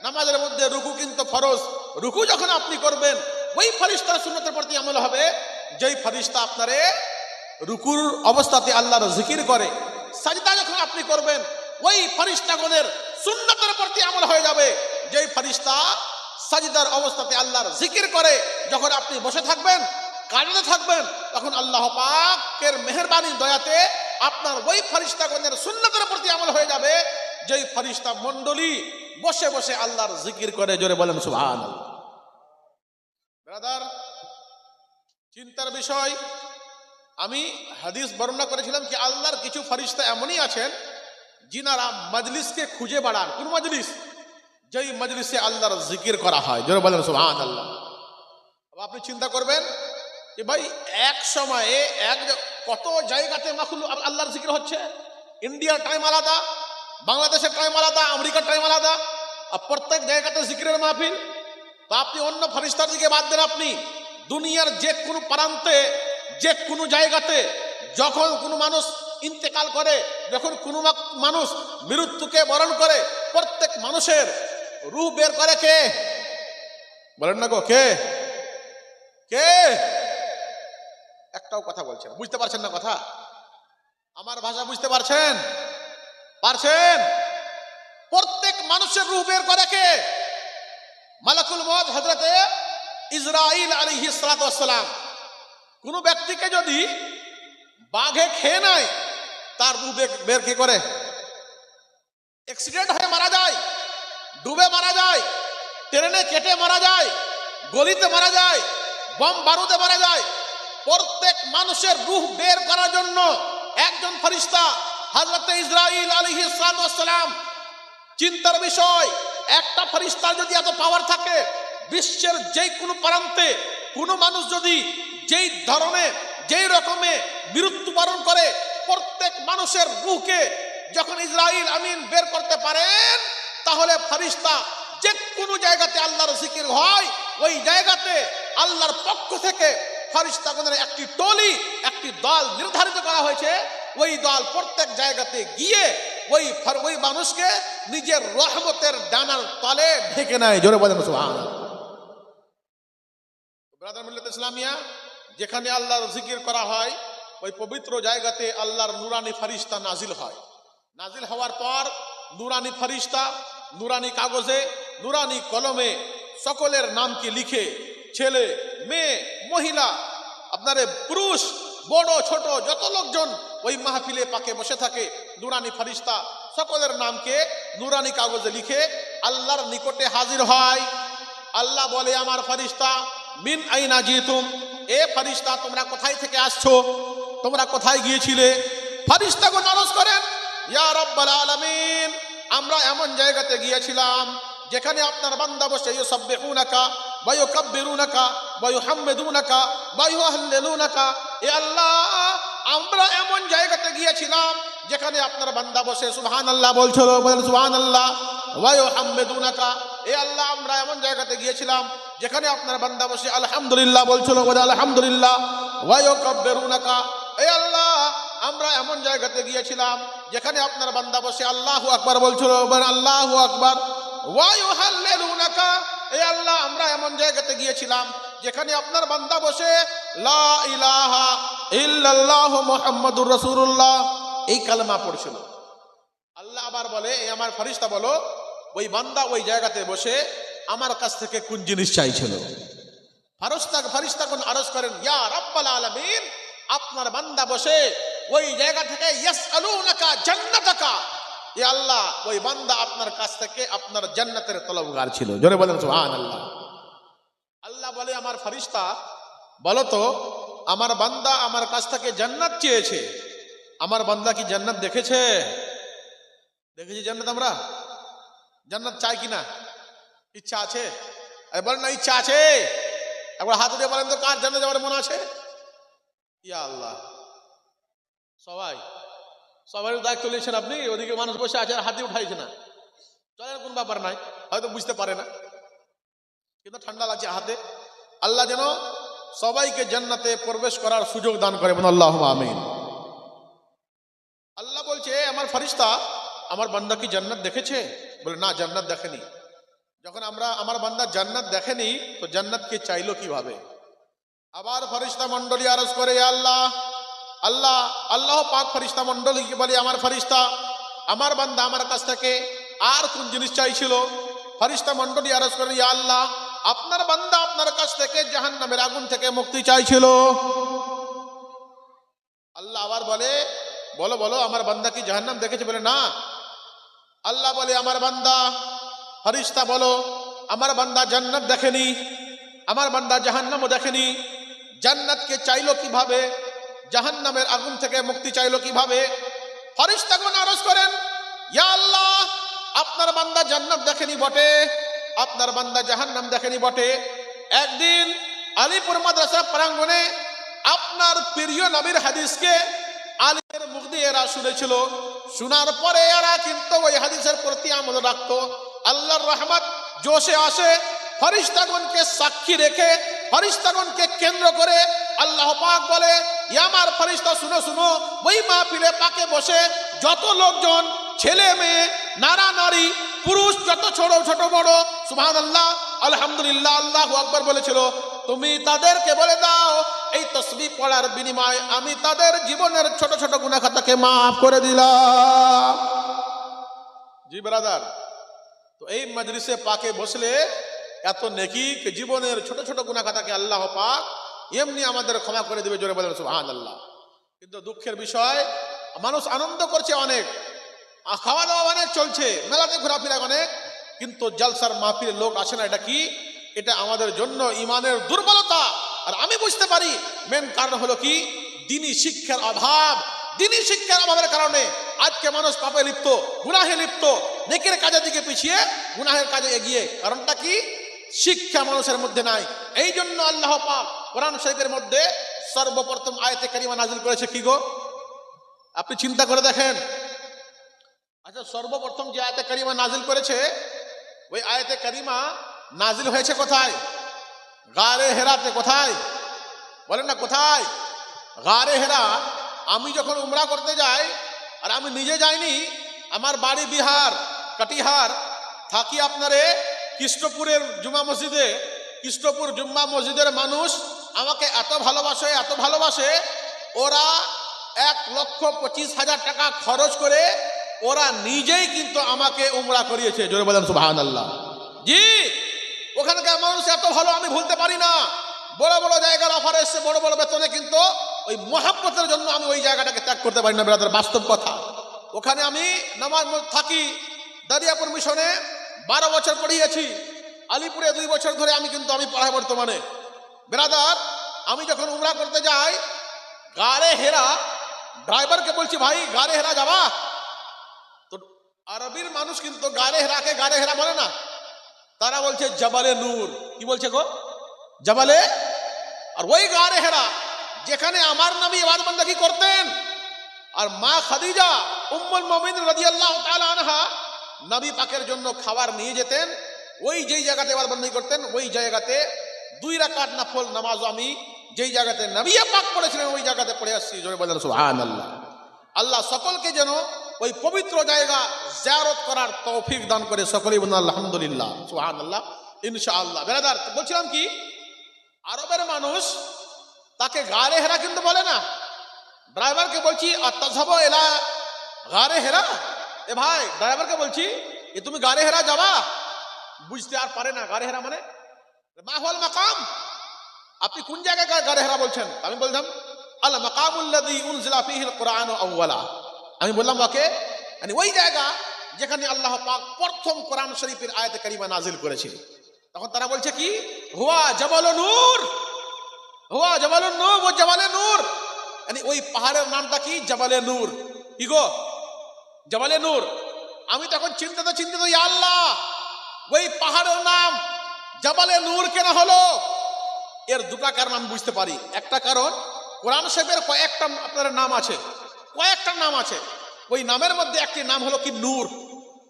নামাজের মধ্যে রুকু কিন্তু ফরজ। রুকু যখন আপনি করবেন ওই ফেরেশতার সুন্নতের প্রতি আমল হবে যেই ফেরেশতা আপনারে রুকুর অবস্থাতে আল্লাহর জিকির করে। সাজদা যখন আপনি করবেন ওই ফেরেশতাগণের সুন্নতের প্রতি আমল হয়ে যাবে যেই ফেরেশতা সাজদার অবস্থাতে আল্লাহর জিকির করে। যখন আপনি বসে থাকবেন, কাজে থাকবেন, তখন আল্লাহ পাকের মেহেরবানি দয়াতে আপনার ওই ফেরেশতাগণের সুন্নতের প্রতি আমল হয়ে যাবে যেই ফেরেশতা মণ্ডলী বসে বসে আল্লাহর জিকির করে। জোরে বলেন সুবহানাল্লাহ। ব্রাদার, চিন্তার বিষয়, আমি হাদিস বর্ণনা করেছিলাম কি আল্লাহর কিছু ফেরেশতা এমনই আছেন যিনারা মজলিসকে খুঁজে বেড়ান। কোন মজলিস? যেই মজলিসে আল্লাহর জিকির করা হয়। জোরে বলেন সুবহানাল্লাহ। আপনি চিন্তা করবেন যে ভাই এক সময়ে কত জায়গাতে মাখলুক আল্লাহর জিকির হচ্ছে। ইন্ডিয়ার টাইম আলাদা, বাংলাদেশের টাইম আলাদা, আমেরিকার টাইম আলাদা, আর প্রত্যেক জায়গাতে জিকিরের মাহফিল। তো আপনি অন্য ফেরেশতার দিকে বাদ দেন, আপনি দুনিয়ার যে কোনো প্রান্তে, যে কোনো জায়গাতে যখন কোনো মানুষ ইন্তেকাল করে, যখন কোনো মানুষ মৃত্যুকে বরণ করে, প্রত্যেক মানুষের রূহ বের করে কে? বলেন না গো, কে? কে? একটাও কথা বলছেন, বুঝতে পারছেন না কথা? আমার ভাষা বুঝতে পারছেন? পারছেন? প্রত্যেক মানুষের রূহ বের করে কে? মালাকুল মউত হযরতে ইসরাইল আলাইহিস সালাতু ওয়াস সালাম। কোন ব্যক্তিকে যদি বাঘে খেয়ে নেয় তার রূহ বের কে করে? অ্যাক্সিডেন্ট হয়ে মারা যায়, ডুবে মারা যায়, ট্রেনে কেটে মারা যায়, গলিতে মারা যায়, বম বারুদে মারা যায়, প্রত্যেক মানুষের রূহ বের করার জন্য একজন ফেরেশতা হযরতে ইসরাইল আলাইহিস সালাতু ওয়াস সালাম। চিন্তার বিষয়, একটা ফেরেশতার যদি এত পাওয়ার থাকে, বিশ্বের যে কোনো প্রান্তে কোনো মানুষ যদি যেই ধরনের যেই রকমে মৃত্যুবরণ করে, প্রত্যেক মানুষের রূহকে যখন ইসরাইল আমিন বের করতে পারেন, তাহলে ফেরেশতা যে কোনো জায়গাতে আল্লাহর জিকির হয়, ওই জায়গাতে আল্লাহর পক্ষ থেকে ফেরেশতাগণের একটি টলি, একটি দল নির্ধারিত করা হয়েছে। ওই দল প্রত্যেক জায়গাতে গিয়ে ওই মানুষকে নিজের রহমতের ডানার তলে ঢেকে নেয়। জোরে বলেন সুবহানাল্লাহ। ব্রাদার মিল্লাত ইসলামিয়া, যেখানে আল্লাহর জিকির করা হয় ওই পবিত্র জায়গাতে আল্লাহর নুরানি ফেরেশতা নাজিল হয়। নাজিল হওয়ার পর নুরানি ফেরেশতা নুরানি কাগজে, নুরানি কলমে সকলের নামকে লিখে, ছেলে, মেয়ে, মহিলা, আপনার পুরুষ, বড় ছোট যত লোকজন ওই মাহফিলে পাকে বসে থাকে, নুরানি ফেরেশতা সকলের নামকে নুরানি কাগজে লিখে আল্লাহর নিকটে হাজির হয়। আল্লাহ বলে, আমার ফেরেশতা, মিন আইনা জিতুম, এ ফেরেশতা তোমরা কোথায় থেকে আসছো, তোমরা কোথায় গিয়েছিলে? ফেরেশতাগণ আরজ করেন, ইয়া রাব্বাল আলামিন, আমরা এমন জায়গাতে গিয়েছিলাম যেখানে আপনার বান্দা বসে ইউসাব্বিহুনাকা ওয়া ইউকাব্বিরুনাকা ওয়া ইউহাম্মিদুনাকা ওয়া ইউহাল্লিলুনাকা। এ আল্লাহ, আমরা এমন জায়গাতে গিয়েছিলাম যেখানে আপনার বান্দা বসে সুবহানাল্লাহ বলছিল, বলেন সুবহানাল্লাহ, ওয়া ইউহাম্মিদুনাকা। এ আল্লাহ, আমরা এমন জায়গাতে গিয়েছিলাম যেখানে আপনার বান্দা বসে আলহামদুলিল্লাহ বলছিল, বলে আলহামদুলিল্লাহ, ওয়া ইউকাব্বিরুনাকা। এ আল্লাহ, আমরা এমন জায়গাতে গিয়েছিলাম যেখানে আপনার বান্দা বসে আল্লাহু আকবার বলছিল, বলেন আল্লাহু আকবার, ওয়া ইউহাল্লিলুনাকা। এ আল্লাহ, আমরা এমন জায়গাতে গিয়েছিলাম যেখানে আপনার বান্দা বসে লা ইলাহা ইল্লাল্লাহ মুহাম্মাদুর রাসূলুল্লাহ এই কালেমা পড়ছিল। আল্লাহ আবার বলে, এই আমার ফেরেশতা বলো, ওই বান্দা ওই জায়গাতে বসে আমার কাছ থেকে কোন জিনিস চাইছিল? ফেরেশতাগণ আরজ করেন, ইয়া রাব্বাল আলামিন, আপনার বান্দা বসে ওই জায়গা থেকে ইয়াসআলুনাকা জান্নাতাকা। এ আল্লাহ, ওই বান্দা আপনার কাছ থেকে আপনার জান্নাতের তলবগার ছিল। জোরে বলেন সুবহানাল্লাহ। আল্লাহ বলে, আমার ফেরেশতা বলো তো, আমার বান্দা আমার কাছ থেকে জান্নাত চেয়েছে, আমার বান্দা কি জান্নাত দেখেছে? দেখেছি জান্নাত? আমরা জান্নাত চাই কিনা? ইচ্ছা আছে? বলেন না, ইচ্ছা আছে? একবার হাত দিয়ে বলেন তো, কার জান্নাত যাওয়ার মন আছে? ইয়া আল্লাহ, সবাই দায়িত্ব নিয়েছেন আপনি। ওদিকে মানুষ বসে আছে আর হাত দিয়ে উঠাইছে না, চলেন, কোন ব্যাপার নাই, হয়তো বুঝতে পারে না, কিন্তু ঠান্ডা লাগছে হাতে। আল্লাহ যেন সবাইকে জান্নাতে প্রবেশ করার সুযোগ দান করে, বলুন আল্লাহুম্মা আমিন। আল্লাহ বলছে, আমার ফেরেশতা আমার বান্দা কি জান্নাত দেখেছে? বলে না, জান্নাত দেখেনি। যখন আমার বান্দা জান্নাত দেখেনি তো জান্নাতকে চাইলো কিভাবে? আবার ফেরেশতা মণ্ডলী আরজ করে, ইয়া আল্লাহ, আল্লাহ আল্লাহ পাক ফেরেশতা মণ্ডলীকে বলে, আমার ফেরেশতা, আমার বান্দা আমার কাছ থেকে আর কোন জিনিস চাইছিল? ফেরেশতা মণ্ডলী আরজ করে, ইয়া আল্লাহ, আপনার বান্দা আপনার কাছ থেকে জাহান্নামের আগুন থেকে মুক্তি চাইছিল। আল্লাহ আবার বলে, বলো বলো আমার বান্দা কি জাহান্নাম দেখেছে? বলে না। আল্লাহ বলে, আমার বান্দা, ফেরেশতা বলো, আমার বান্দা জান্নাত দেখেনি, আমার বান্দা জাহান্নামও দেখেনি। জান্নাতকে চাইলো কিভাবে? জাহান্নামের আগুন থেকে মুক্তি চাইলো কিভাবে? ফেরেশতাগণ আরজ করেন, ইয়া আল্লাহ, আপনার বান্দা জান্নাত দেখেনি বটে, আপনার বান্দা জাহান্নাম দেখেনি বটে। একদিন আলীপুর মাদ্রাসা প্রাঙ্গণে আপনার প্রিয় নবীর হাদিসকে আলীর মুখ দিয়ে এরা শুনেছিল। শোনার পরে এরা কিন্তু ওই হাদিসের প্রতি আমল রাখতো। আল্লাহর রহমত জোশে আসে, ফেরেশতাগণকে সাক্ষী রেখে, ফেরেশতাগণকে কেন্দ্র করে আল্লাহ পাক বলে, ইয়া আমার ফেরেশতা, শুনো শুনো, ওই মাহফিলে পাকে বসে যত লোকজন, ছেলে মেয়ে, নারী নারী, পুরুষ, যত ছোট ছোট বড় সুবহানাল্লাহ, আলহামদুলিল্লাহ, আল্লাহু আকবার বলেছিল, তুমি তাদেরকে বলে দাও, এই তাসবিহ পড়ার বিনিময়ে আমি তাদের জীবনের ছোট ছোট গুনাহ খাতাকে মাফ করে দিলাম। জি ব্রাদার, তো এই মজলিসে পাকে বসলে এত নেকি, জীবনের ছোট ছোট গুনাহ খাতাকে আল্লাহ পাক এমনি আমাদের ক্ষমা করে দিবে। জোরে বলেন সুবহানাল্লাহ। কিন্তু দুঃখের বিষয়, মানুষ আনন্দ করছে অনেক, খাওয়া দাওয়া অনেক চলছে, মেলাতে ঘোরাফেরা অনেক, কিন্তু জলসার মাহফিলে লোক আসে না। এটা কি? এটা আমাদের জন্য ইমানের দুর্বলতা। আর আমি বুঝতে পারি মেন কারণ হলো কি? দ্বীনি শিক্ষার অভাব। দ্বীনি শিক্ষার অভাবের কারণে আজকে মানুষ পাপে লিপ্ত, গুনাহে লিপ্ত, নেকের কাজের দিকে পিছিয়ে গুনাহের কাজে এগিয়ে। কারণটা কি? শিক্ষা মানুষের মধ্যে নাই। এই জন্য আল্লাহ পাক কোরআন শরীফের মধ্যে সর্বপ্রথম আয়াতে কারিমা নাজিল করেছে কি গো? আপনি চিন্তা করে দেখেন। আচ্ছা, সর্বপ্রথম যে আয়াতে কারিমা নাজিল করেছে, ওই আয়াতে কারিমা নাজিল হয়েছে কোথায়? গারে হেরাতে। কোথায় বলেন না? কোথায়? গারে হেরা। আমি যখন উমরা করতে যাই, আর আমি নিজে যাইনি, আমার বাড়ি বিহার কাটিহার, থাকি আপনারে কৃষ্ণপুরের জুমা মসজিদে। কৃষ্ণপুর জুম্মা মসজিদের মানুষ আমাকে এত ভালোবাসে, এত ভালোবাসে, ওরা 1,25,000 টাকা খরচ করে ওরা নিজেই কিন্তু আমাকে উমরা করিয়েছে। জোরে বলেন সুবহানাল্লাহ। জি, ওখানকার মানুষ এত ভালো, আমি ভুলতে পারি না। বড় বড় জায়গার অফার এসছে, বড় বড় বেতনে, কিন্তু ওই মহাব্বতের জন্য আমি ওই জায়গাটাকে ত্যাগ করতে পারি না ব্রাদার, বাস্তব কথা। ওখানে আমি নামাজ থাকি। দারিয়াপুর মিশনে 12 বছর পড়িয়েছি, আলিপুরে 2 বছর ধরে আমি পড়াই বর্তমানে। ব্রাদার, আমি যখন উমরা করতে যাই গারে হেরা, ড্রাইভারকে বলছি, ভাই গারে হেরা যাবা? তো আরবির মানুষ কিন্তু গারে হেরাকে গারে হেরা বলে না, তারা বলছে জাবালে নূর। কি বলছে গো? জাবালে। আর ওই গারে হেরা যেখানে আমার নবী ইবাদত বন্দেগী করতেন, আর মা খাদিজা উম্মুল মুমিনিন রাদিয়াল্লাহু তাআলা আনহা নবী পাকের জন্য খাবার নিয়ে যেতেন, ওই যেই জায়গাতে ইবাদত বন্দেগী করতেন, ওই জায়গাতে 2 রাকাত নফল নামাজ আমি যেই জায়গাতে নবী পাক পড়েছিলেন ওই জায়গাতে পড়ে আসছি। জোরে বলেন সুবহানাল্লাহ। আল্লাহ সকলকে যেন ওই পবিত্র জায়গা জিয়ারত করার তৌফিক দান করে। সকলেই বলুন আলহামদুলিল্লাহ, সুবহানাল্লাহ, ইনশাআল্লাহ। ব্রাদার, বলছিলাম কি, আরবের মানুষ তাকে গারে হেরা কিন্তু বলে না। ড্রাইভারকে বলছি, আত্তাযহাবু ইলা গারে হেরা। এ ভাই, ড্রাইভারকে বলছি, এ তুমি গারে হেরা যাবা? বুঝতে আর পারে না গারে হেরা মানে মা হুয়াল মাকাম। আপনি কোন জায়গায় গারে হেরা বলছেন? আমি বললাম আল মাকামুল্লাযী উনজিলা ফীহিল কুরআনু আউওয়ালা। আমি বললাম ওকে, মানে ওই জায়গা যেখানে আল্লাহ পাক প্রথম কোরআন শরীফের আয়াতে কারিমা নাজিল করেছিল। তখন তারা বলছে কি, হুয়া জাবালুন নূর, হুয়া জাবালুন নূর, ও জাবালে নূর। মানে ওই পাহাড়ের নামটা কি? জাবালে নূর। কি গো? জাবালে নূর। আমি তখন চিন্তিত, ইয়া আল্লাহ, ওই পাহাড়ের নাম জাবালে নূর কেন হলো? এর 2টা কারণ আমি বুঝতে পারি। একটা কারণ, কোরআন শরীফের কয়েকটা আপনার নাম আছে, কয়েকটা নাম আছে, ওই নামের মধ্যে একটি নাম হলো কি? নূর।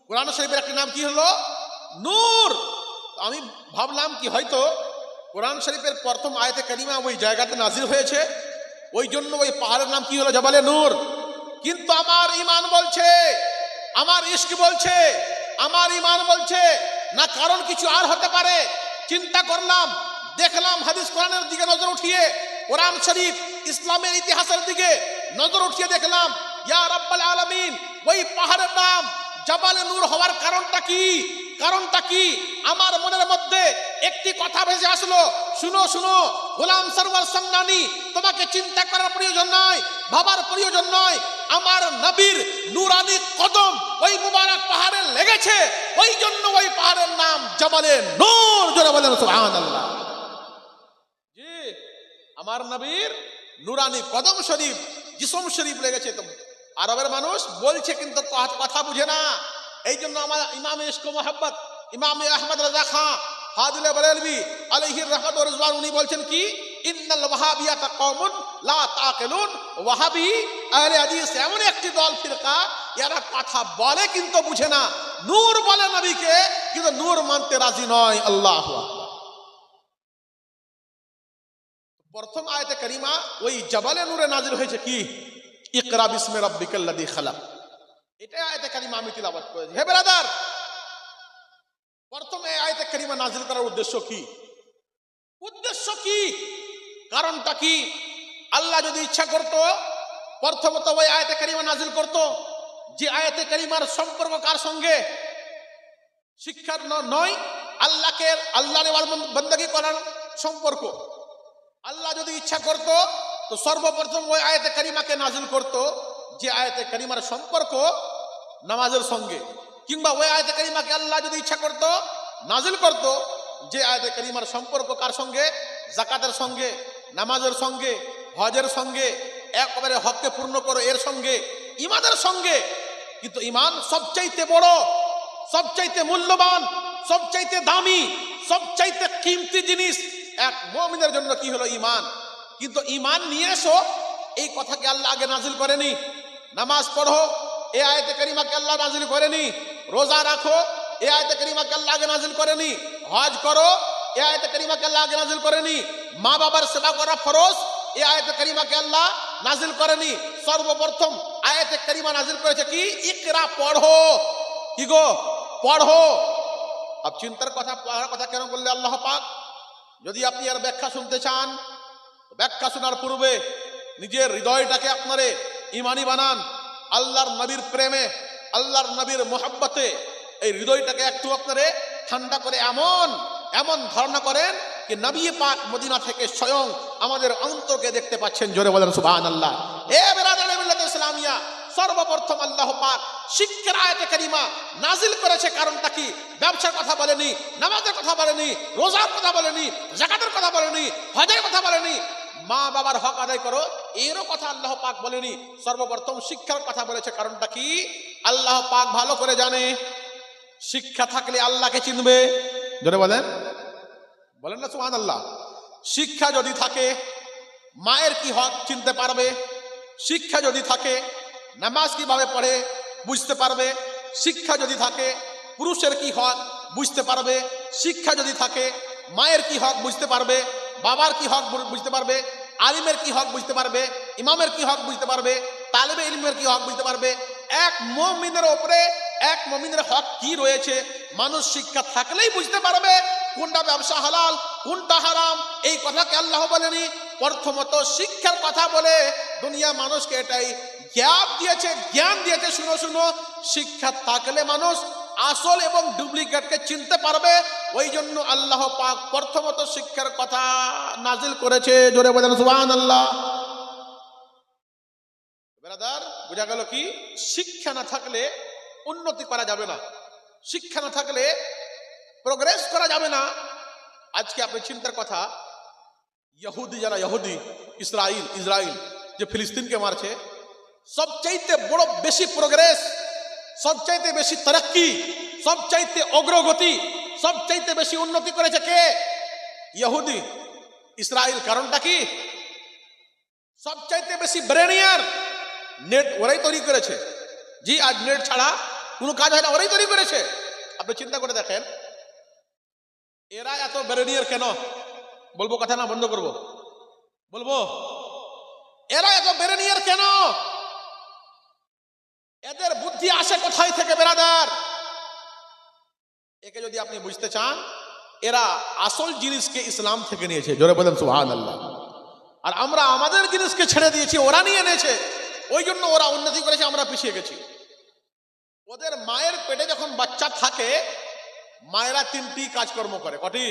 কোরআন শরীফের একটি নাম কি হলো? নূর। আমি ভাবলাম কি হয়তো কোরআন শরীফের প্রথম আয়াতে কারিমা ওই জায়গাতে নাজিল হয়েছে, ওই জন্য ওই পাহাড়ের নাম কি হলো? জাবালে নূর। কিন্তু আমার ঈমান বলছে, আমার ইশক বলছে, আমার ঈমান বলছে না কারণ কিছু আর হতে পারে। চিন্তা করলাম, দেখলাম হাদিস কোরআনের দিকে নজর উঠিয়ে, কোরআন শরীফ ইসলামের ইতিহাসের দিকে নজর উঠিয়ে দেখলাম, ইয়া রাব্বাল আলামিন, ওই পাহাড়ের নাম জাবালে নূর হওয়ার কারণটা কি? কারণটা কি? আমার মনের মধ্যে একটি কথা ভেসে আসলো, শুনো শুনো গোলাম সরওয়ার সামনানি, তোমাকে চিন্তা করার প্রয়োজন নয়, ভাবার প্রয়োজন নয়। আমার নবীর নুরানি কদম ওই মুবারক পাহাড়ে লেগেছে, ওই জন্য ওই পাহাড়ের নাম জাবালে নূর। জোরে বলেন সুবহানাল্লাহ। জি, আমার নবীর নুরানি কদম শরীফ, জিসম শরীফ লেগেছে। তো আরবের মানুষ বলছে কিন্তু কথা বুঝে না। এই জন্য আমার ইমাম ইশক মোহাব্বত ইমাম আহমদ রাজা খাঁ হাদিলে বরেলভি আলাইহির রহমত ওয়া রিজওয়ান, উনি বলছেন কি, ইন্নাল ওয়াহাবিয়াতা কওমুন লা তাকিলুন। ওয়াহাবি আহলে হাদিস এমন একটি দল, ফিরকা, এরা কথা বলে কিন্তু বুঝে না। নূর বলে নবীকে, কিন্তু নূর মানতে রাজি নয়। আল্লাহু আকবার। প্রথম আয়াতে কারিমা ওই জাবালে নূরে নাজিল হয়েছে কি, ইকরা বিসমি রাব্বিকাল্লাযী খালাক। এটা আয়াতে কারিমা আমি তিলাওয়াত করেছি। হে ব্রাদার, প্রথমে আয়াতে কারিমা নাজিল করার উদ্দেশ্য কি? উদ্দেশ্য কি? কারণটা কি? আল্লাহ যদি ইচ্ছা করত, প্রথমত ওই আয়াতে কারিমা নাজিল করত, যে আয়াতে কারিমার সম্পর্ক কার সঙ্গে? শিক্ষার নয়, আল্লাহকে আল্লাহর বন্দেগী করার সম্পর্ক। আল্লাহ যদি ইচ্ছা করত তো সর্বপ্রথম ওই আয়াতে কারিমাকে নাজিল করত, যে আয়াতে কারিমার সম্পর্ক নামাজের সঙ্গে, কিংবা ওই আয়াতে কারিমাকে আল্লাহ যদি ইচ্ছা করত নাজিল করত, যে আয়াতে কারিমার সম্পর্ক কার সঙ্গে? যাকাতের সঙ্গে, নামাজের সঙ্গে, হজের সঙ্গে, একেবারে হককে পূর্ণ করো এর সঙ্গে, ঈমানের সঙ্গে। কিন্তু ঈমান সবচাইতে বড়, সবচাইতে মূল্যবান, সবচাইতে দামি, সবচাইতে কিমতি জিনিস এক মুমিনের জন্য কি হলো? ঈমান। কিন্তু ঈমান নিয়ে এসো, এই কথাকে আল্লাহ আগে নাজিল করেনি। নামাজ পড়ো, এই আয়াতে কারিমাকে আল্লাহ নাজিল করেনি। রোজা রাখো, এই আয়াতে কারিমাকে আল্লাহ আগে নাজিল করেনি। হজ করো, এই আয়াতে কারিমাকে আল্লাহ আগে নাজিল করেনি। মা বাবার সেবা করা ফরজ, এই আয়াতে কারিমাকে আল্লাহ নাজিল করেনি। সর্বপ্রথম আয়াতে কারিমা নাজিল করেছে কি, ইকরা, পড়ো। কি গো? পড়ো। আব চিন্তার কথা, পড়ার কথা কেন বললে আল্লাহ পাক? যদি আপনি আর ব্যাখ্যা শুনতে চান, ব্যাখ্যা শোনার পূর্বে নিজের হৃদয়টাকে আপনারে ইমানি বানান। আল্লাহর নবীর প্রেমে, আল্লাহর নবীর মোহাব্বতে এই হৃদয়টাকে একটু আপনারে ঠান্ডা করে এমন এমন ধারণা করেন যে নবী পাক মদিনা থেকে স্বয়ং আমাদের অন্তরকে দেখতে পাচ্ছেন। জোরে বলেন সুবহানাল্লাহ। এ বেরাদারে মিল্লাত ইসলামিয়া, সর্বপ্রথম আল্লাহ পাক শিক্ষার আয়াতে কারিমা নাজিল করেছে। কারণটা কি? ব্যবসার কথা বলেনি, নামাজের কথা বলেনি, রোজার কথা বলেনি, যাকাতের কথা বলেনি, হজের কথা বলেনি, মা বাবার হক আদায় করো এরও কথা আল্লাহ পাক বলেনি। সর্বপ্রথম শিক্ষার কথা বলেছে। কারণটা কি? আল্লাহ পাক ভালো করে জানে, শিক্ষা থাকলে আল্লাহকে চিনবে। জোরে বলেন, বলেন না সুবহানাল্লাহ। শিক্ষা যদি থাকে মায়ের কি হক চিনতে পারবে। শিক্ষা যদি থাকে নামাজ কিভাবে পড়ে বুঝতে পারবে। শিক্ষা যদি থাকে পুরুষের কি হক বুঝতে পারবে। শিক্ষা যদি থাকে মায়ের কি হক বুঝতে পারবে, বাবার কি হক বুঝতে পারবে, আলিমের কি হক বুঝতে পারবে, ইমামের কি হক বুঝতে পারবে, তালেবে ইলমের কি হক বুঝতে পারবে। এক মুমিনের উপরে এক মুমিনের হক কি রয়েছে, মানুষ শিক্ষা থাকলেই বুঝতে পারবে কোনটা ব্যবসা হালাল, কোনটা হারাম। এই কথাকে আল্লাহ বলেনি, প্রথমত শিক্ষার কথা বলে দুনিয়া মানুষকে এটাই জ্ঞান দিয়েছে। শুনো শুনো, শিক্ষা থাকলে মানুষ আসল এবং ডুপ্লিকেটকে চিনতে পারবে। ওই জন্য আল্লাহ পাক প্রথমত শিক্ষার কথা নাজিল করেছে। জোরে বলেন সুবহানাল্লাহ। ব্রাদার, বোঝা গেল কি? শিক্ষা না থাকলে উন্নতি করা যাবে না, শিক্ষা না থাকলে প্রোগ্রেস করা যাবে না। আজকে আপনি চিন্তার কথা, ইহুদি যারা, ইহুদি ইসরাইল যে ফিলিস্তিনকে মারছে, সবচাইতে বড় বেশি প্রোগ্রেস, সবচাইতে বেশি তরক্কি, সবচাইতে অগ্রগতি, সবচাইতে বেশি উন্নতি করেছে কে? ইহুদি, ইসরাইল। কারণটা কি? সবচাইতে বেশি ব্রেনিয়ার। নেট ওরাই তৈরি করেছে। জি, আজ নেট ছাড়া কোনো কাজ হয় না, ওরাই তৈরি করেছে। আপনি চিন্তা করে দেখেন, এরা এত ব্রেনিয়ার কেন? বলবো কথা না বন্ধ করব? বলবো, এরা এত ব্রেনিয়ার কেন? এদের বুদ্ধি আসে কোথায় থেকে ব্রাদার? একে যদি আপনি বুঝতে চান, এরা আসল জিনিসকে ইসলাম থেকে নিয়েছে, জোরে বলেন সুবহানাল্লাহ। আর আমরা আমাদের জিনিসকে ছেড়ে দিয়েছি, ওরা নিয়ে নিয়েছে। ওই জন্য ওরা উন্নতি করেছে, আমরা পিছিয়ে গেছি। ওদের মায়ের পেটে যখন বাচ্চা থাকে, মায়েরা 3টি কাজকর্ম করে। কটি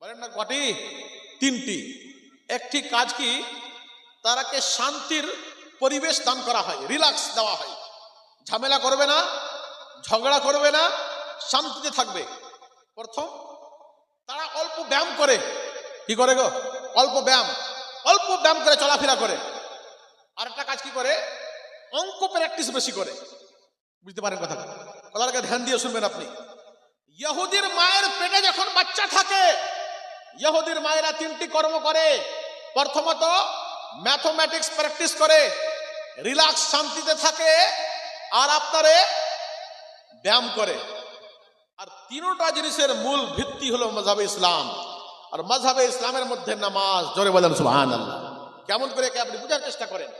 বলেন না? কটি? 3টি। একটি কাজ কি? তারাকে শান্তির পরিবেশ দান করা হয়, রিল্যাক্স দেওয়া হয়। ঝামেলা করবে না, ঝগড়া করবে না, শান্তিতে থাকবে। প্রথম, তারা অল্প ব্যায়াম করে। কি করে গো? অল্প ব্যায়াম করে চলাফেরা করে। আরেকটা কাজ কি করে? অঙ্ক প্র্যাকটিস বেশি করে। বুঝতে পারেন কথা? কথাটাকে ধ্যান দিয়ে শুনবেন আপনি। ইহুদির মায়ের পেটে যখন বাচ্চা থাকে, ইহুদির মায়েরা 3টি কর্ম করে। প্রথমত ম্যাথমেটিক্স প্র্যাকটিস করে, রিল্যাক্স শান্তিতে থাকে, আর আপনারে ব্যায়াম করে। আর 3টা জিনিসের মূল ভিত্তি হলো মাযহাবে ইসলাম। আর মাযহাবে ইসলামের মধ্যে নামাজ। জোরে বলেন সুবহানাল্লাহ। কেমন করে কে আপনি বুঝার চেষ্টা করেন।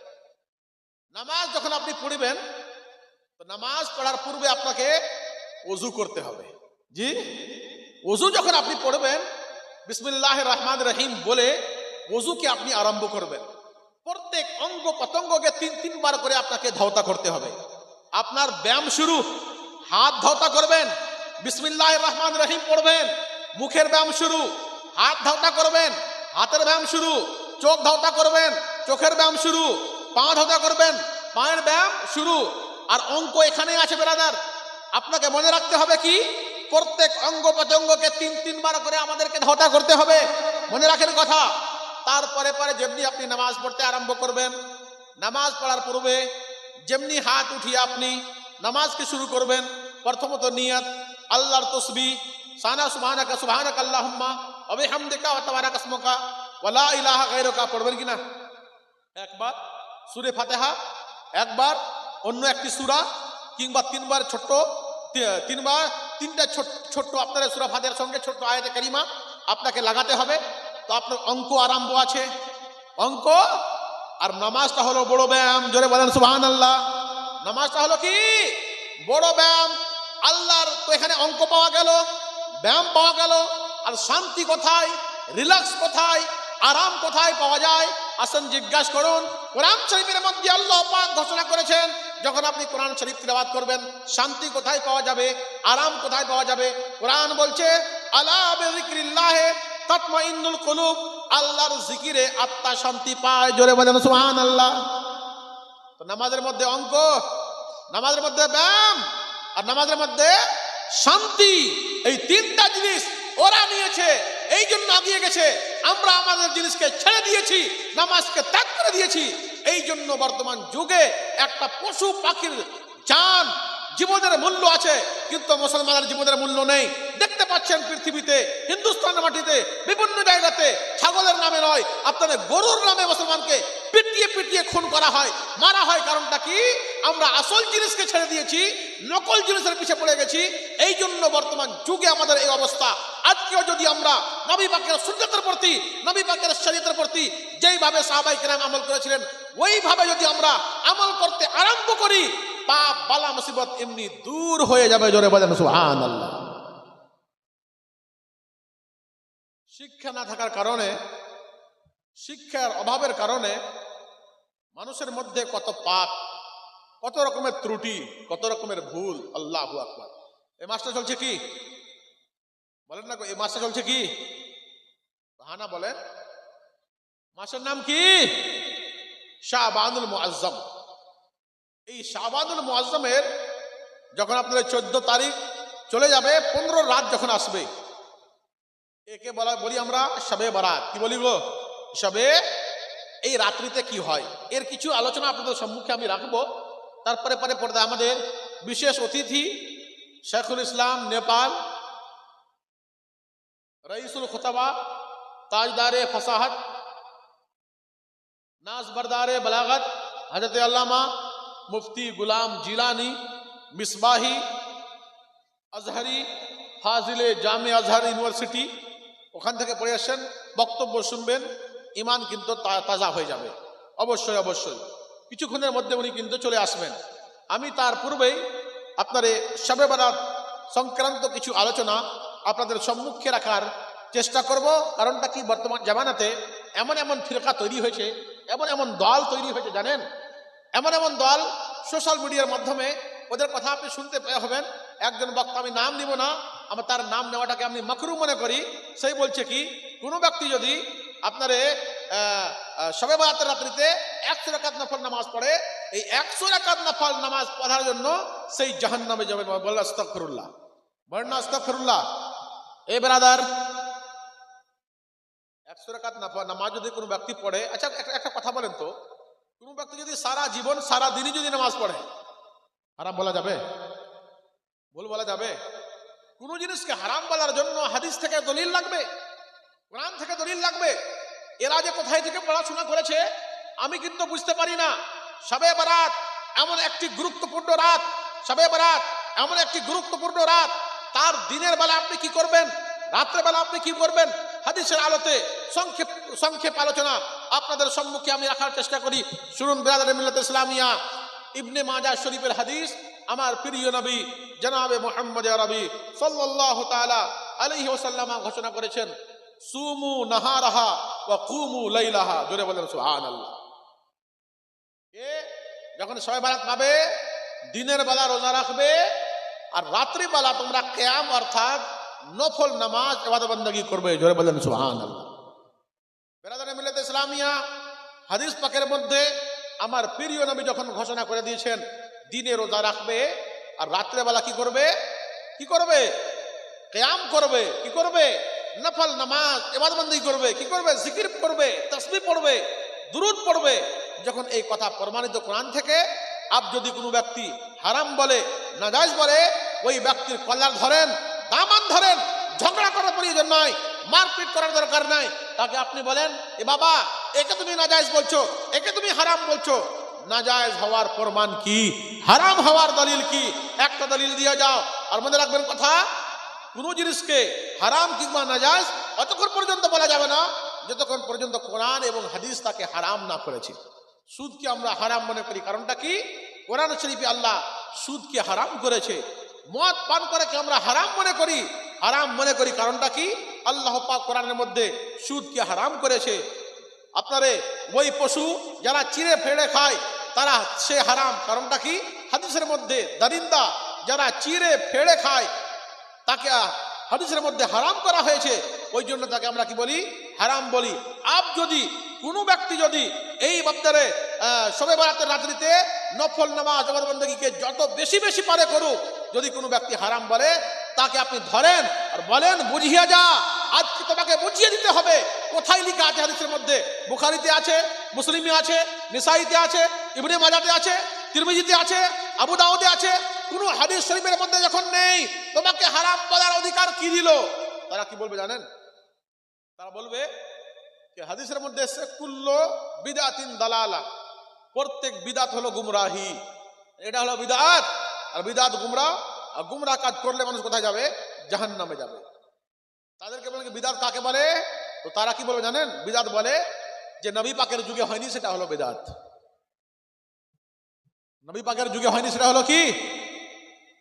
নামাজ যখন আপনি পড়বেন, তো নামাজ পড়ার পূর্বে আপনাকে ওযু করতে হবে। জি, ওযু যখন আপনি পড়বেন, বিসমিল্লাহির রহমানির রহিম বলে ওযুকে আপনি আরম্ভ করবেন। প্রত্যেক অঙ্গ প্রত্যঙ্গকে 3 বার করে আপনাকে ধাওতা করতে হবে। আপনার ব্যায়াম শুরু, হাত ধাওতা করবেন, বিসমিল্লাহির রহমানির রহিম পড়বেন। মুখের ব্যায়াম শুরু, হাত ধাওতা করবেন, হাতের ব্যায়াম শুরু। চোখ ধাওতা করবেন, চোখের ব্যায়াম শুরু। পা ধাওতা করবেন, পায়ের ব্যায়াম শুরু। আর অঙ্ক এখানে আছে ব্রাদার। আপনাকে মনে রাখতে হবে কি? প্রত্যেক অঙ্গ প্রত্যঙ্গকে 3 বার করে আমাদেরকে ধাওতা করতে হবে। মনে রাখেন কথা। তারপরে যেমনি আপনি নামাজ পড়তে আরম্ভ করবেন, নামাজ পড়ার পূর্বে যেমনি হাত উঠিয়ে আপনি নামাজকে শুরু করবেন, প্রথমত নিয়ত, আল্লাহর তাসবিহ, সানা সুবহানাকা সুবহানাকা আল্লাহুম্মা ওয়া বিহামদিকা ওয়া তাবারাকা ইসমুকা ওয়া লা ইলাহা গায়রুকা পড়বেন কিনা? একবার সূরা ফাতিহা, একবার অন্য একটি সূরা, কিংবা 3বার ছোট্ট, 3টা ছোট্ট আপনার সূরা ফাতিহার সঙ্গে ছোট্ট আয়াতে কারিমা আপনাকে লাগাতে হবে। তো আপনার অঙ্ক আরম্ভ আছে। অঙ্ক আর নামাজটা হলো বড় ব্যায়াম। জোরে বলেন সুবহানাল্লাহ। নামাজটা হলো কি? বড় ব্যায়াম। আল্লাহর তো এখানে অঙ্ক পাওয়া গেল, ব্যায়াম পাওয়া গেল। আর শান্তি কোথায়, রিল্যাক্স কোথায়, আরাম কোথায় পাওয়া যায়? আসেন জিজ্ঞাসা করুন। কোরআন শরীফের মধ্যে আল্লাহ পাক ঘোষণা করেছেন, যখন আপনি কোরআন শরীফ তিলাওয়াত করবেন, শান্তি কোথায় পাওয়া যাবে, আরাম কোথায় পাওয়া যাবে? কোরআন বলছে, আলা বিযিকরিল্লাহি তাতমাইন্নুল কুলুব। আল্লাহর জিকিরে আত্মা শান্তি পায়। জোরে বলেন সুবহানাল্লাহ। তো নামাজের মধ্যে অঙ্ক, নামাজের মধ্যে ব্যায়াম, আর নামাজের মধ্যে শান্তি, এই 3টা জিনিস ওরা নিয়েছে, এই জন্য আগিয়ে গেছে। আমরা আমাদের জিনিসকে ছেড়ে দিয়েছি, নামাজকে ত্যাগ করে দিয়েছি। এই জন্য বর্তমান যুগে একটা পশু পাখির জান, জীবনের মূল্য আছে, কিন্তু মুসলমানের জীবনের মূল্য নেই। দেখতে পাচ্ছেন পৃথিবীতে, হিন্দুস্তানের মাটিতে, বিভিন্ন জায়গাতে ছাগলের নামে নয়, আপনাদের গরুর নামে মুসলমানকে পিটিয়ে খুন করা হয়, মারা হয়। কারণটা কি? আমরা আসল জিনিসকে ছেড়ে দিয়েছি, নকল জিনিসের পিছে পড়ে গেছি। এই জন্য বর্তমান যুগে আমাদের এই অবস্থা। আজকেও যদি আমরা নবী পাকের সুন্নাতের প্রতি, নবী পাকের শরীয়তের প্রতি যেইভাবে সাহাবায়ে কেরাম আমল করেছিলেন, ওইভাবে যদি আমরা আমল করতে আরম্ভ করি, পাপ বালা মুসিবত এমনি দূর হয়ে যাবে। জোরে বলেন সুবহানাল্লাহ। শিক্ষা না থাকার কারণে, শিক্ষার অভাবের কারণে মানুষের মধ্যে কত পাপ, কত রকমের ত্রুটি, কত রকমের ভুল। আল্লাহু আকবার। এই মাসটা চলছে কি বলেন না? এই মাসটা চলছে কি? বাহানা বলেন। মাসের নাম কি? শাবানুল মুআজ্জম। এই শাবানুল মুআজ্জমের যখন আপনাদের 14 তারিখ চলে যাবে, 15 রাত যখন আসবে, একে বলি আমরা শবে বারাত। কি বলি গো? শবে। এই রাত্রিতে কি হয়, এর কিছু আলোচনা আপনাদের সম্মুখে আমি রাখবো। তারপরে পর্দা আমাদের বিশেষ অতিথি শেখুল ইসলাম নেপাল, রইসুল খুতাবা, তাজদারে ফসাহত, नाज़बरदार बलागत हजरत अल्लामा मुफ्ती गुलाम जिलानी मिसबाही अजहरी फाजिले जामे अजहर यूनिवर्सिटी ওখান থেকে পড়ে আসেন, বক্তব্য শুনবেন, ইমান কিন্তু তাজা হয়ে যাবে। অবশ্যই অবশ্যই কিছুক্ষণের মধ্যে উনি কিন্তু চলে আসবেন। আমি তার পূর্বেই আপনারে শবে বারাত সংক্রান্ত কিছু আলোচনা আপনাদের সম্মুখে রাখার চেষ্টা করব। কারণটা কি, বর্তমান জামানাতে এমন এমন ফিরকা তৈরি হয়েছে, এমন এমন দল তৈরি হয়েছে, জানেন, এমন এমন দল সোশ্যাল মিডিয়ার মাধ্যমে, ওদের কথা আপনি শুনতে হবেন। একজন বক্তা, আমি নাম নিব না, আমার তার নাম নেওয়াটাকে আমি মাকরু মনে করি, সেই বলছে কি, কোনো ব্যক্তি যদি আপনার শবে বরাতের রাত্রিতে 100 রাকাত নফল নামাজ পড়ে, এই 100 রাকাত নফল নামাজ পড়ার জন্য সেই জাহান্নামে যাবে। বলেন আস্তাগফিরুল্লাহ, বলেন না আস্তাগফিরুল্লাহ। এই ব্রাদার, 100 রাকাত নফল নামাজ যদি কোনো ব্যক্তি পড়ে, আচ্ছা একটা কথা বলেন তো, কোনো ব্যক্তি যদি সারা জীবন সারা দিনই যদি নামাজ পড়ে, হারাম বলা যাবে? ভুল বলা যাবে? কোন জিনিসকে হারাম বলার জন্য হাদিস থেকে দলিল লাগবে, কোরআন থেকে দলিল লাগবে। এরা যে কোথায় থেকে পড়াশোনা করেছে আমি কিন্তু বুঝতে পারি না। শবে বরাত এমন একটি গুরুত্বপূর্ণ রাত, শবে বরাত এমন একটি গুরুত্বপূর্ণ রাত, তার দিনের বেলা আপনি কি করবেন, রাত্রে বেলা আপনি কি করবেন, হাদিসের আলোতে সংক্ষেপ আলোচনা আপনাদের সম্মুখে আমি রাখার চেষ্টা করি। শুনুন ব্রাদার মিল্লাত ইসলামিয়া, ইবনে মাজাহ শরীফের হাদিস, আমার প্রিয় নবী জনাবে মুহাম্মদ আরবি সাল্লাল্লাহু তাআলা আলাইহি ওয়াসাল্লাম ঘোষণা করেছেন, সুমু নাহারাহা ওয়া কুমু লাইলাহা। জোরে বলেন সুবহানাল্লাহ। এ যখন শবে বরাত পাবে, দিনের বেলা রোজা রাখবে, আর রাত্রি বেলা তোমরা কিয়াম অর্থাৎ নফল নামাজ ইবাদত বندگی করবে। জোরে বলেন সুবহানাল্লাহ। ব্রাদার মিল্লাত ইসলামিয়া, হাদিস পাকের মধ্যে আমার প্রিয় নবী যখন ঘোষণা করে দিয়েছেন দিনে রোজা রাখবে আর রাত্রে বেলা কি করবে, কি করবে, কিয়াম করবে, কি করবে, নফল নামাজ ইবাদত বندگی করবে, কি করবে, জিকির করবে, তাসবিহ পড়বে, দুরূদ পড়বে। যখন এই কথা প্রমাণিত কোরআন থেকে, আপ যদি কোনো ব্যক্তি হারাম বলে, নাজায়েজ বলে, ওই ব্যক্তির কলার ধরেন, দামান ধরেন, ঝগড়া করার প্রয়োজন নয়, মারপিট করার দরকার নাই। তাকে আপনি বলেন, এ বাবা, একে তুমি নাজায়েজ বলছো, একে তুমি হারাম বলছো, নাজায়েজ হওয়ার প্রমাণ কি, হারাম হওয়ার দলিল কি, একটা দলিল দিয়ে যাও। আর মনে রাখবেন কথা, কোনো জিনিসকে হারাম কিংবা নাজায়েজ অতক্ষণ পর্যন্ত বলা যাবে না যতক্ষণ পর্যন্ত কোরআন এবং হাদিস তাকে হারাম না করেছে। সুদকে আমরা হারাম মনে করি, কারণটা কি, কোরআন শরীফে আল্লাহ সুদকে হারাম করেছে। মদ পান করাকে আমরা হারাম মনে করি, হারাম মনে করি, কারণটা কি, আল্লাহ পাক কোরআনের মধ্যে সুদকে হারাম করেছে। আপনারে ওই পশু যারা চিড়ে ফেড়ে খায় তারা সে হারাম, কারণটা কি, হাদিসের মধ্যে দারিন্দা যারা চিড়ে ফেড়ে খায় তাকে হাদিসের মধ্যে হারাম করা হয়েছে, ওই জন্য তাকে আমরা কি বলি, হারাম বলি। আপ যদি কোনো ব্যক্তি যদি এই বাপ্তারে শবে বরাতের রাত্রিতে নফল নামাজ ইবাদত বندگিকে যত বেশি বেশি পারে করুক, যদি কোনো ব্যক্তি হারাম বলে তাকে আপনি ধরেন আর বলেন, বুঝিয়ে যা, আজকে তোমাকে বুঝিয়ে দিতে হবে। কোথায় লেখা আছে হাদিসের মধ্যে? বুখারীতে আছে, মুসলিমে আছে, নিসাইতে আছে, ইবনে মাজাতে আছে, তিরমিজিতে আছে, আবু দাউদে আছে। কোন হাদিস শরীফের মধ্যে যখন নেই, তোমাকে হারাম বলার অধিকার কি দিল? তারা কি বলবে জানেন? তারা বলবে যে হাদিসের মধ্যে এসেছে কুল্লু বিদআতিন দালালা, প্রত্যেক বিদআত হলো গুমরাহি, এটা হলো বিদআত, আর বিদআত গুমরাহ, আর গুমরাহ কাজ করলে মানুষ কোথায় যাবে? জাহান্নামে যাবে। তাদেরকে বলে বিদআত কাকে বলে? তো তারা কি বলবে জানেন? বিদআত বলে যে নবী পাকের যুগে হয়নি, সেটা হলো বিদআত। নবী পাকের যুগে হয়নি, সেটা হলো কি?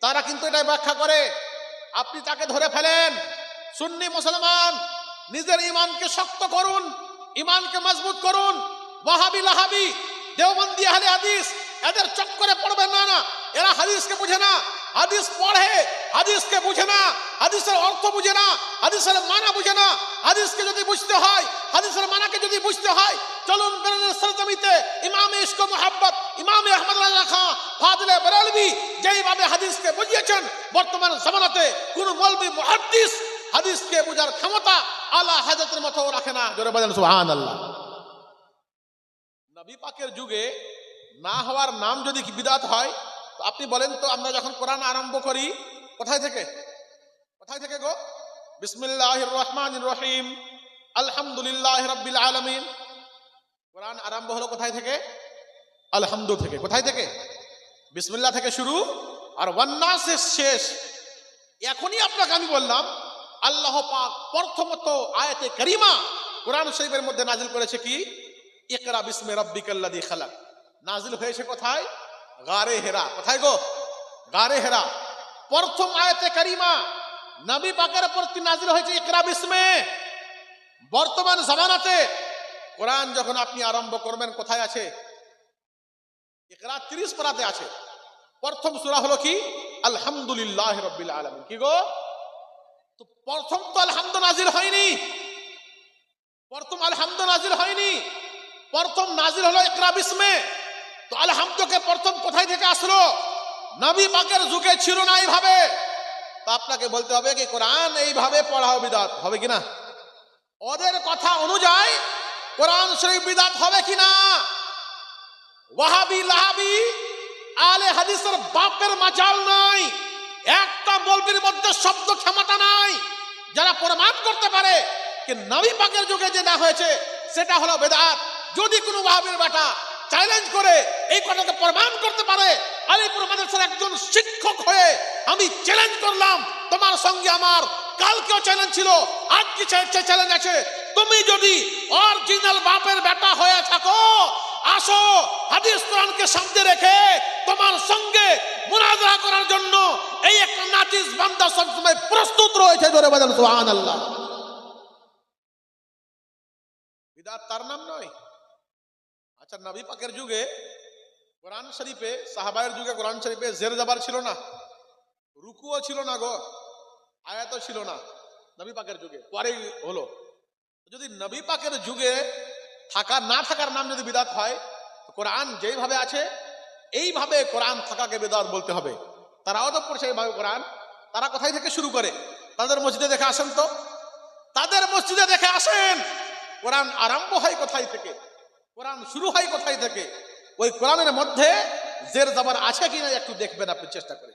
তারা কিন্তু এটাই ব্যাখ্যা করে, আপনি তাকে ধরে ফেলেন। সুন্নি মুসলমান, নিজের ইমানকে শক্ত করুন, ইমানকে মজবুত করুন। ওয়াহাবি লাহাবি দেওবন্দি আহলে হাদিস এদের চক্করে পড়বেন না। এরা হাদিসকে বুঝে না, হাদিস পড়ে, হাদিসকে বুঝে না, হাদিসের অর্থ বুঝে না, হাদিসের মানা বুঝে না। হাদিসকে যদি বুঝতে হয়, হাদিসের মানাকে যদি বুঝতে হয়, চলুন বেরেলভীর সরজমিতে ইমামে ইশক ও মুহাব্বত ইমামে আহমদ রাজা খান ফাজিলে বেরেলভী যেইভাবে হাদিসকে বুঝিয়েছেন, বর্তমান জামানাতে কোন মৌলবী মুহাদ্দিস হাদিসকে বোঝার ক্ষমতা আলা হযরতের মতো রাখে না। জোরে বলেন সুবহানাল্লাহ। নবী পাকের যুগে না হওয়ার নাম যদি কি বিদআত হয়, তো আপনি বলেন তো, আমরা যখন কোরআন আরম্ভ করি কোথায় থেকে? কোথায় থেকে গো? বিসমিল্লাহির রহমানির রহিম, আলহামদুলিল্লাহি রাব্বিল আলামিন। কোরআন আরম্ভ হলো কোথায় থেকে? আলহামদু থেকে। কোথায় থেকে? বিসমিল্লাহ থেকে শুরু, আর ওয়ান্নাসের শেষ। এখনই আপনাকে আমি বললাম, আল্লাহ পাক প্রথমত আয়াতে কারিমা কোরআন শরীফের মধ্যে নাজিল করেছে কি? ইকরা বিসমি রাব্বিকাল্লাযী খালাক। নাজিল হয়েছে কোথায়? গারে হেরা। কোথায় গো? গারে হেরা। প্রথম আয়াতে কারিমা নবী পাকের প্রতি নাজিল হয়েছে ইকরা বিসমে। বর্তমান জামানাতে কোরআন যখন আপনি আরম্ভ করবেন কোথায় আছে? ইকরা 30 পারাতে আছে। প্রথম সূরা হলো কি? আলহামদুলিল্লাহ রাব্বিল আলামিন। কি গো, তো প্রথম তো আলহামদু নাজিল হয়নি, প্রথম আলহামদু নাজিল হয়নি, প্রথম নাজিল হলো ইকরা বিসমে। তো আলহামদুকে প্রথম কোথায় থেকে আসলো? নবী পাকের যুগে ছিল না এইভাবে। তো আপনাকে বলতে হবে কি কোরআন এইভাবে পড়াও বিদআত হবে কিনা? ওদের কথা অনুযায়ী কোরআন শরীফ বিদআত হবে কিনা? ওয়াহাবি লাহাবি আলে হাদিসের বাপের মাজাল নাই, একটা মৌলবীর মধ্যে শব্দ ক্ষমতা নাই যারা প্রমাণ করতে পারে কি নবী পাকের যুগে যে না হয়েছে সেটা হলো বিদআত। যদি কোনো ওয়াহাবির বেটা চ্যালেঞ্জ করে এই কথাকে প্রমাণ করতে পারে, আলিপুর মাদ্রাসার একজন শিক্ষক হয়ে আমি চ্যালেঞ্জ করলাম, তোমার সঙ্গে আমার কালকেও চ্যালেঞ্জ ছিল, আজকে চ্যালেঞ্জ আছে, তুমি যদি অরিজিনাল বাপের বেটা হয়ে থাকো আসো হাদিস কোরআনকে সামনে রেখে তোমার সঙ্গে মুনাজারা করার জন্য এই একটা নাচিস বান্দা সবসময় প্রস্তুত রয়েছে। জোরে বলেন সুবহানাল্লাহ। বিদআত তার নাম নয়। আচ্ছা, নবী পাকের যুগে কোরআন শরীফে, সাহাবায়ের যুগে কোরআন শরীফে জের জাবার ছিল না, রুকুও ছিল না গো, আয়াতও ছিল না নবী পাকের যুগে, পরেই হলো। যদি নবী পাকের যুগে থাকা না থাকার নাম যদি বিদআত হয়, তো কোরআন যেইভাবে আছে এইভাবে কোরআন থাকাকে বিদআত বলতে হবে। তারাও তো পড়ছে এইভাবে কোরআন। তারা কোথায় থেকে শুরু করে? তাদের মসজিদে দেখে আসেন তো, তাদের মসজিদে দেখে আসেন কোরআন আরম্ভ হয় কোথায় থেকে, কোরআন শুরু হয় কোথায় থেকে। ওই কোরআনের মধ্যে জের জাবার আছে কিনা একটু দেখবেন আপনি চেষ্টা করে।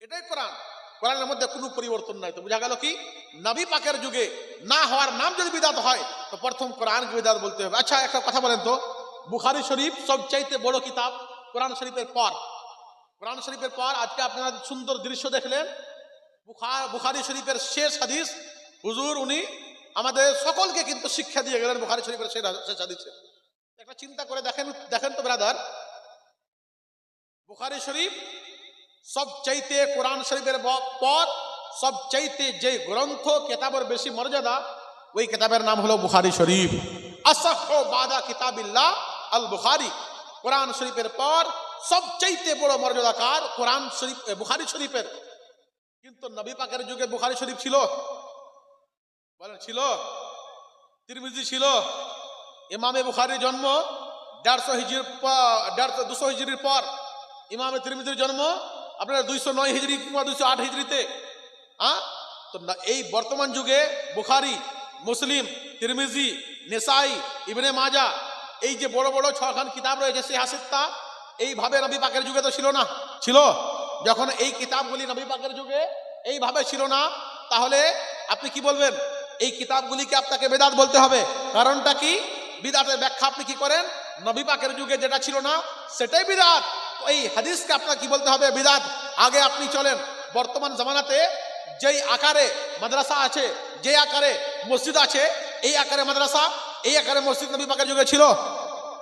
এটাই কোরআন, কোরআনের মধ্যে কোনো পরিবর্তন নাই। তো বোঝা গেল কি নবী পাকের যুগে না হওয়ার নাম যদি বিদআত হয় তো প্রথম কোরআনকে বিদআত বলতে হবে। আচ্ছা, একটা কথা বলেন তো, বুখারী শরীফ সবচাইতে বড় কিতাব কোরআন শরীফের পর, কোরআন শরীফের পর আজকে আপনারা সুন্দর দৃশ্য দেখলেন, বুখারী শরীফের শেষ হাদিস হুজুর উনি আমাদের সকলকে কিন্তু শিক্ষা দিয়ে গেলেন বুখারী শরীফের শেষ হাদিসে। একটা চিন্তা করে দেখেন তো ব্রাদার, বুখারী শরীফ সবচাইতে কোরআন শরীফের পর সবচাইতে যে গ্রন্থ কিতাবের বেশি মর্যাদা, ওই কিতাবের নাম হলো বুখারী শরীফ। আসাহু বাদা কিতাবিল্লাহ আল বুখারী। কোরআন শরীফের পর সবচাইতে বড় মর্যাদাকার কোরআন শরীফ বুখারী শরীফের। কিন্তু নবী পাকের যুগে বুখারী শরীফ ছিল? বলেন ছিল? তিরমিজি ছিল। ইমামে বুখারীর জন্ম 200 হিজরির পর, ইমামে তিরমিজির জন্ম আপনার 209 হিজরি কিংবা 208 হিজরিতে। তো এই বর্তমান যুগে বুখারী, মুসলিম, তিরমিজি, নেসাই, ইবনে মাজা, এই যে বড় বড় 6খান কিতাব রয়েছে সিহাসিত্তা, এইভাবে নবী পাকের যুগে তো ছিল না? ছিল। যখন এই কিতাবগুলি নবী পাকের যুগে এইভাবে ছিল না, তাহলে আপনি কি বলবেন? এই কিতাবগুলিকে আপনাকে বেদাত বলতে হবে। কারণটা কি? বিদাতের ব্যাখ্যা আপনি কি করেন? নবী পাকের যুগে যেটা ছিল না সেটাই বিদাত। এই হাদিসকে আপনার কি বলতে হবে? বিদাত। আগে আপনি চলেন বর্তমান জামানাতে যেই আকারে মাদ্রাসা আছে, যে আকারে মসজিদ আছে, এই আকারে মাদ্রাসা, এই আকারে মসজিদ নবী পাকের যুগে ছিল?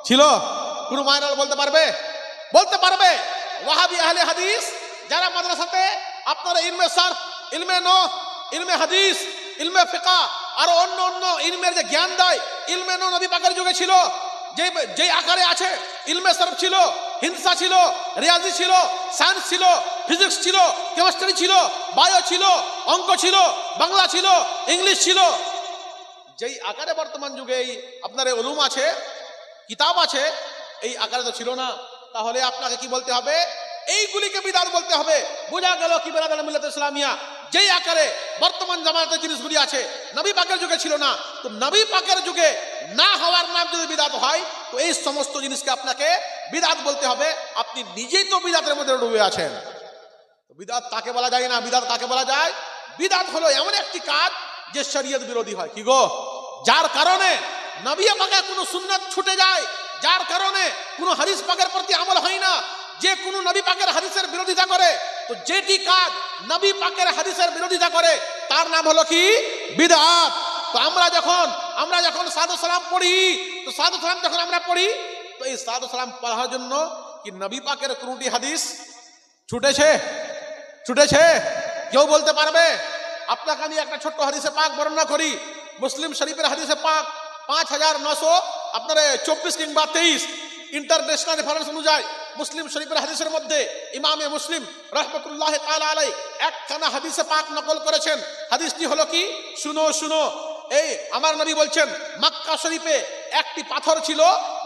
ছিল? কোন মায়নাল বলতে পারবে? বলতে পারবে? ওয়াহাবি আহলে হাদিস যারা মাদ্রাসাতে আপনারা ইলমে সারফ, ইলমে নহু, ইলমে হাদিস, ইলমে ফিকহ আর অন্য অন্য ইলমের যে জ্ঞান দেয়, ইলমে নহু নবী পাকের যুগে ছিল। যে আকারে আছে, ইলমে সারফ ছিল, হিন্দসা ছিল, রিয়াজি ছিল, সায়েন্স ছিল, ফিজিক্স ছিল, কেমিস্ট্রি ছিল, বায়ো ছিল, অঙ্ক ছিল, বাংলা ছিল, ইংলিশ ছিল, যেই আকারে বর্তমান যুগে এই আপনার উলুম আছে, কিতাব আছে, এই আকারে তো ছিল না। তাহলে আপনাকে কি বলতে হবে? এইগুলিকে বিদআত বলতে হবে। বোঝা গেল কি বেরাদার মিল্লাত ইসলামিয়া যেই আকারে বর্তমান জামানাতে জিনিসগুলি আছে নবী পাকের যুগে ছিল না। তো নবী পাকের যুগে না হওয়ার নাম যদি বিদআত হয় তো এই সমস্ত জিনিসকে আপনাকে বিদআত বলতে হবে। আপনি নিজেই তো বিদআতের মধ্যে ডুবে আছেন। বিদআত তাকে বলা যায় না। বিদআত কাকে বলা যায়? বিদআত হলো এমন একটি কাজ যে শরীয়ত বিরোধী হয়। কি গো? যার কারণে নবী পাকের কোনো সুন্নাত ছুটে যায়, যার কারণে কোনো হাদিস পাকের প্রতি আমল হয় না, যে কোনো নবী পাকের হাদিসের বিরোধিতা করে, তো যেটি কাজ নবী পাকের হাদিসের বিরোধিতা করে তার নাম হলো কি? বিদআত। তো আমরা যখন সাদু সালাম পড়ি, তো সাদু সালাম যখন আমরা পড়ি, তো এই সাদু সালাম পড়ার জন্য কি নবী পাকের কোনটি হাদিস ছুটেছে? ছুটেছে? কেউ বলতে পারবে? আপনাকে আমি একটা ছোট্ট হাদিসে পাক বর্ণনা করি। মুসলিম শরীফের হাদিসে পাক 5900 আপনার 24 কিংবা 23 ইন্টারন্যাশনাল রেফারেন্স অনুযায়ী মুসলিম শরীফের হাদিসের মধ্যে ইমামে মুসলিম রাহমাতুল্লাহ তাআলা আলাইহি একখানা হাদিসে পাক নকল করেছেন। হাদিসটি হলো কি? শুনো শুনো। এই আমার নবী বলছেন, মক্কা শরীফে একটি পাথর ছিল,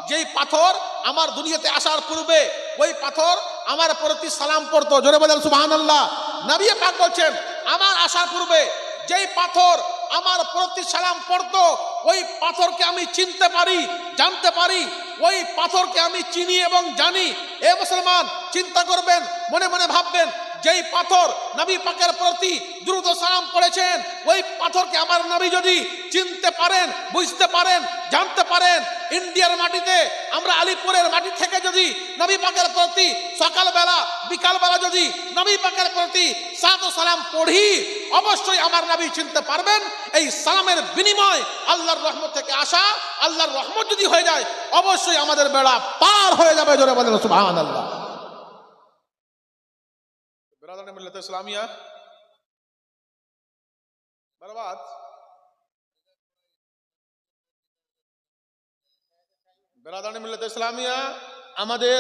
যেই পাথর আমার দুনিয়াতে আসার পূর্বে ওই পাথর আমার প্রতি সালাম পড়তো। জোরে বলেন সুবহানাল্লাহ। নবী পাক বলছেন, আমার আসার পূর্বে যেই পাথর আমার প্রতি সালাম পড়তো, ওই পাথরকে আমি চিনতে পারি, জানতে পারি, ওই পাথরকে আমি চিনি এবং জানি। এ মুসলমান, চিন্তা করবেন, মনে মনে ভাববেন, যেই পাথর নবী পাকের প্রতি দ্রুত সালাম পড়েছেন, ওই পাথরকে আমার নবী যদি চিনতে পারেন, বুঝতে পারেন, জানতে পারেন, ইন্ডিয়ার মাটিতে আমরা আলিপুরের মাটি থেকে যদি নবী পাকের প্রতি সকালবেলা বিকালবেলা যদি নবী পাকের প্রতি সালাম পড়ি, অবশ্যই আমার নবী চিনতে পারবেন এই সালামের বিনিময় আল্লাহর রহমত থেকে আসা। আল্লাহর রহমত যদি হয়ে যায়, অবশ্যই আমাদের বেড়া পার হয়ে যাবে। জোরে বলেন সুবহানাল্লাহ। बिरादरान मिल्लत इस्लामिया बर्बाद बिरादरान मिल्लत इस्लामिया আমাদের